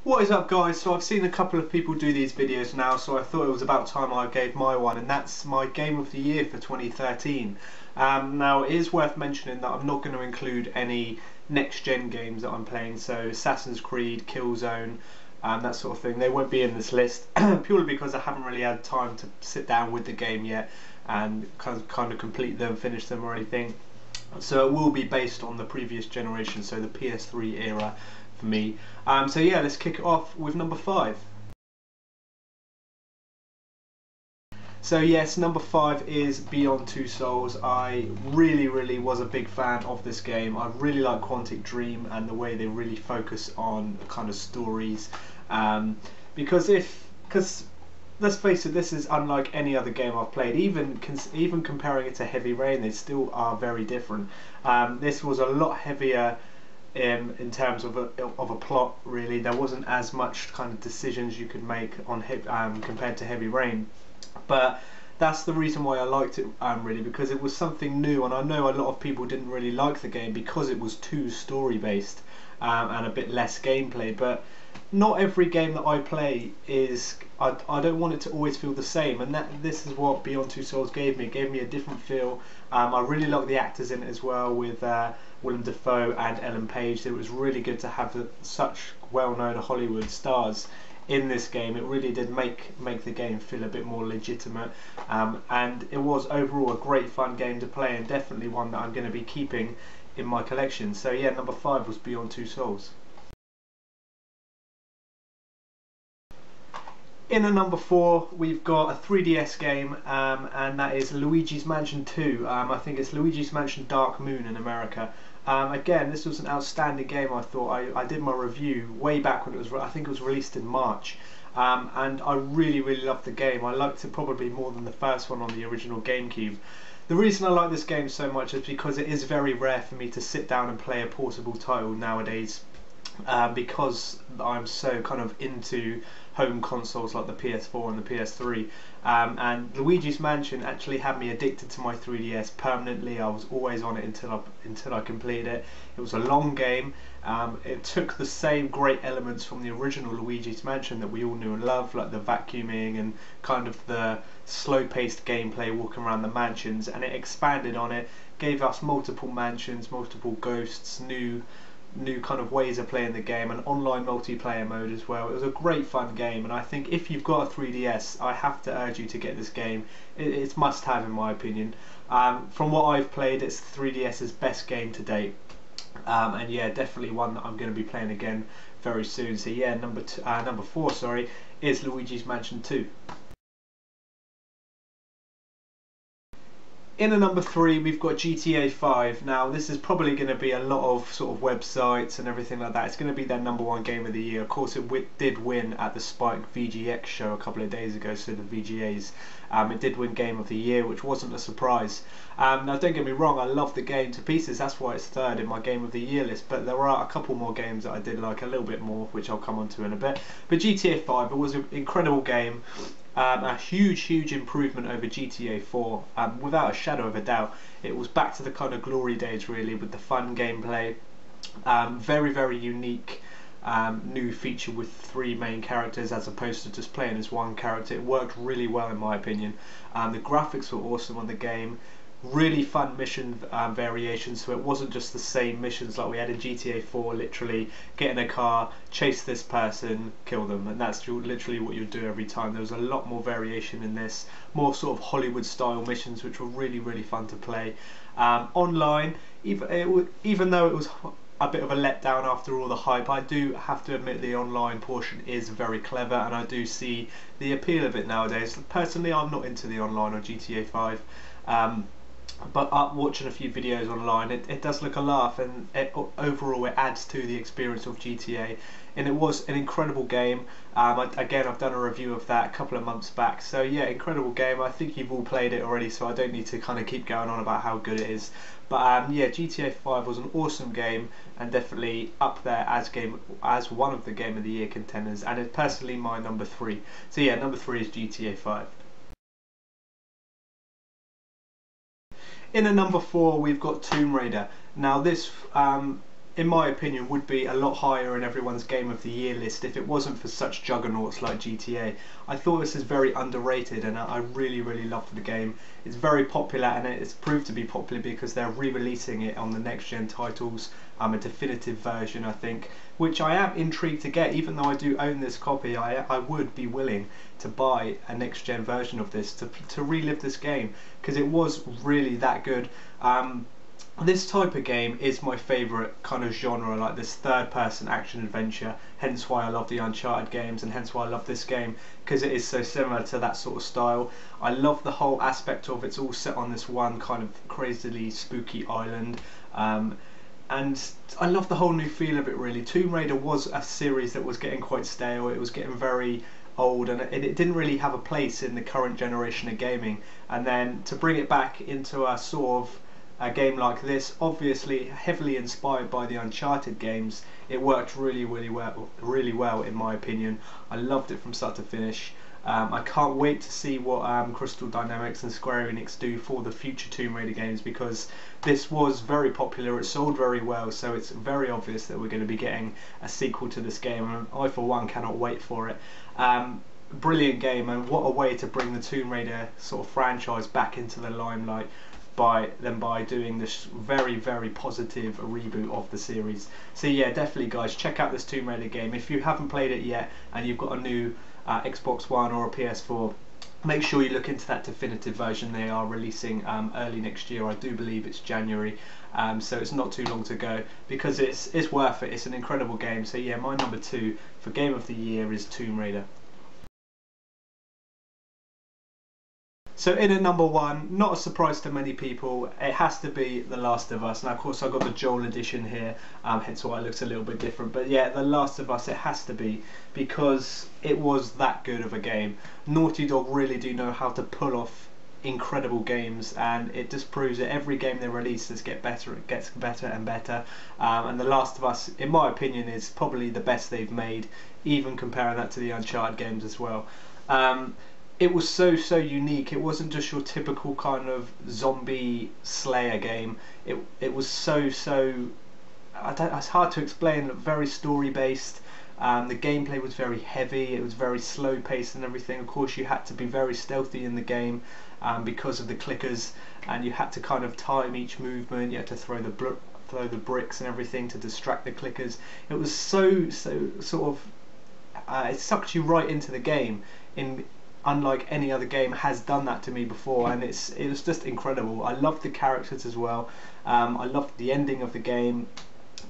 What is up, guys? So I've seen a couple of people do these videos now, so I thought it was about time I gave my one, and that's my game of the year for 2013. Now it is worth mentioning that I'm not going to include any next gen games that I'm playing, so Assassin's Creed, Killzone, that sort of thing. They won't be in this list purely because I haven't really had time to sit down with the game yet and kind of complete them, finish them or anything. So it will be based on the previous generation, so the PS3 era for me. So yeah, let's kick it off with number 5. So yes, number 5 is Beyond Two Souls. I really was a big fan of this game. I really like Quantic Dream and the way they really focus on kind of stories. Because let's face it, this is unlike any other game I've played. Even comparing it to Heavy Rain, they still are very different. This was a lot heavier in terms of a plot. Really, there wasn't as much kind of decisions you could make on compared to Heavy Rain. But that's the reason why I liked it, really, because it was something new. And I know a lot of people didn't really like the game because it was too story based and a bit less gameplay. But not every game that I play is, I don't want it to always feel the same, and this is what Beyond Two Souls gave me. It gave me a different feel. I really like the actors in it as well, with Willem Dafoe and Ellen Page. It was really good to have such well-known Hollywood stars in this game. It really did make the game feel a bit more legitimate, and it was overall a great fun game to play, and definitely one that I'm going to be keeping in my collection. So yeah, number 5 was Beyond Two Souls. In at number 4, we've got a 3DS game, and that is Luigi's Mansion 2. I think it's Luigi's Mansion Dark Moon in America. Again, this was an outstanding game. I thought I did my review way back when it was, I think it was released in March, and I really loved the game. I liked it probably more than the first one on the original GameCube. The reason I like this game so much is because it is very rare for me to sit down and play a portable title nowadays. Because I'm so kind of into home consoles like the PS4 and the PS3, and Luigi's Mansion actually had me addicted to my 3DS permanently. I was always on it until I completed it. It was a long game. It took the same great elements from the original Luigi's Mansion that we all knew and loved, like the vacuuming and kind of the slow-paced gameplay walking around the mansions, and it expanded on it, gave us multiple mansions, multiple ghosts, new kind of ways of playing the game, and online multiplayer mode as well. It was a great fun game, and I think if you've got a 3DS, I have to urge you to get this game. It's must have in my opinion. From what I've played, it's 3DS's best game to date, and yeah, definitely one that I'm going to be playing again very soon. So yeah, number 4, sorry, is Luigi's Mansion 2. In at number 3, we've got GTA 5. Now this is probably going to be a lot of sort of websites and everything like that. It's going to be their number 1 game of the year. Of course, it did win at the Spike VGX show a couple of days ago, so the VGAs. It did win Game of the Year, which wasn't a surprise. Now don't get me wrong, I love the game to pieces. That's why it's 3rd in my Game of the Year list. But there are a couple more games that I did like a little bit more, which I'll come on to in a bit. But GTA 5, it was an incredible game. A huge improvement over GTA 4, without a shadow of a doubt. It was back to the kind of glory days, really, with the fun gameplay. Very unique new feature with 3 main characters as opposed to just playing as one character. It worked really well in my opinion. The graphics were awesome on the game. Really fun mission variations, so it wasn't just the same missions like we had in GTA 4, literally get in a car, chase this person, kill them, and that's literally what you do every time. There was a lot more variation in this, more sort of Hollywood style missions, which were really fun to play. Online, even though it was a bit of a letdown after all the hype, I do have to admit the online portion is very clever, and I do see the appeal of it nowadays. Personally, I'm not into the online on GTA 5. But watching a few videos online, it does look a laugh, and overall it adds to the experience of GTA, and it was an incredible game. Again, I've done a review of that a couple of months back, so yeah, incredible game. I think you've all played it already, so I don't need to kind of keep going on about how good it is. But yeah, GTA 5 was an awesome game, and definitely up there as one of the Game of the Year contenders, and it's personally my number 3. So yeah, number 3 is GTA 5. In at number 4, we've got Tomb Raider. Now this in my opinion, would be a lot higher in everyone's Game of the Year list if it wasn't for such juggernauts like GTA. I thought this is very underrated, and I really, really loved the game. It's very popular, and it's proved to be popular because they're re-releasing it on the next-gen titles, a definitive version, I think, which I am intrigued to get. Even though I do own this copy, I would be willing to buy a next-gen version of this to relive this game, because it was really that good. This type of game is my favourite kind of genre, like this third-person action-adventure, hence why I love the Uncharted games, and hence why I love this game, because it is so similar to that sort of style. I love the whole aspect of it's all set on this one kind of crazily spooky island, and I love the whole new feel of it really. Tomb Raider was a series that was getting quite stale, it was getting very old, and it didn't really have a place in the current generation of gaming, and then to bring it back into a sort of a game like this, obviously heavily inspired by the Uncharted games, it worked really well in my opinion. I loved it from start to finish. I can't wait to see what Crystal Dynamics and Square Enix do for the future Tomb Raider games, because this was very popular, it sold very well, so it's very obvious that we're going to be getting a sequel to this game, and I for one cannot wait for it. Brilliant game, and what a way to bring the Tomb Raider sort of franchise back into the limelight by doing this very positive reboot of the series. So yeah, definitely guys, check out this Tomb Raider game. If you haven't played it yet and you've got a new Xbox One or a PS4, make sure you look into that definitive version. They are releasing early next year, I do believe it's January, so it's not too long to go, because it's worth it. It's an incredible game. So yeah, my number 2 for Game of the Year is Tomb Raider. So in at number 1, not a surprise to many people, it has to be The Last of Us. Now of course I've got the Joel edition here, hence why it looks a little bit different, but yeah, The Last of Us, it has to be, because it was that good of a game. Naughty Dog really do know how to pull off incredible games, and it just proves that every game they release gets better and better, and The Last of Us, in my opinion, is probably the best they've made, even comparing that to the Uncharted games as well. It was so unique. It wasn't just your typical kind of zombie slayer game. It was so it's hard to explain. Very story based. The gameplay was very heavy. It was very slow paced and everything. Of course, you had to be very stealthy in the game because of the clickers, and you had to kind of time each movement. You had to throw the bricks and everything to distract the clickers. It was so sort of it sucked you right into the game. Unlike any other game has done that to me before, and it was just incredible. I loved the characters as well. I loved the ending of the game.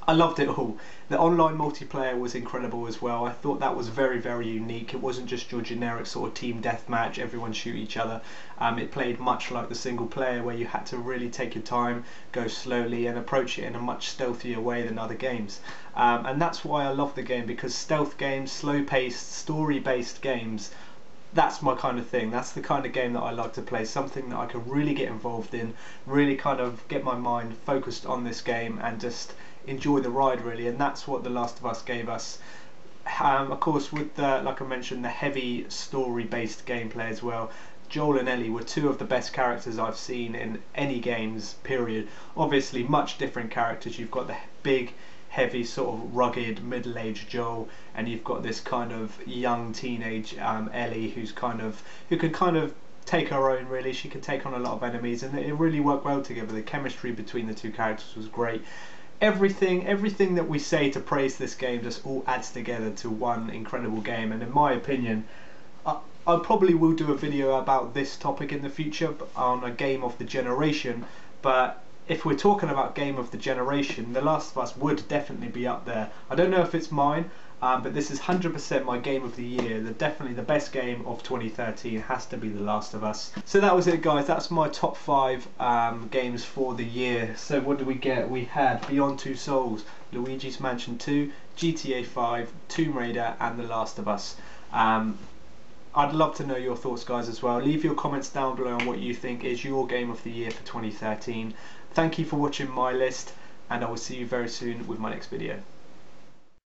I loved it all. The online multiplayer was incredible as well. I thought that was very unique. It wasn't just your generic sort of team deathmatch, everyone shoot each other. It played much like the single player, where you had to really take your time, go slowly, and approach it in a much stealthier way than other games. And that's why I love the game, because stealth games, slow paced, story based games, that's my kind of thing. That's the kind of game that I like to play, something that I can really get involved in, really kind of get my mind focused on this game and just enjoy the ride really, and that's what The Last of Us gave us. Of course, with the, like I mentioned, the heavy story based gameplay as well. Joel and Ellie were 2 of the best characters I've seen in any games, period. Obviously much different characters. You've got the big, heavy, sort of rugged, middle-aged Joel, and you've got this kind of young teenage Ellie, who can kind of take her own really. She can take on a lot of enemies, and it really worked well together. The chemistry between the 2 characters was great. Everything that we say to praise this game just all adds together to one incredible game, and in my opinion, I probably will do a video about this topic in the future on a game of the generation, but if we're talking about game of the generation, The Last of Us would definitely be up there. I don't know if it's mine, but this is 100% my game of the year. Definitely the best game of 2013 has to be The Last of Us. So that was it guys, that's my top 5 games for the year. So what did we get? We had Beyond Two Souls, Luigis Mansion 2, GTA 5, Tomb Raider and The Last of Us. I'd love to know your thoughts guys as well. Leave your comments down below on what you think is your game of the year for 2013. Thank you for watching my list, and I will see you very soon with my next video.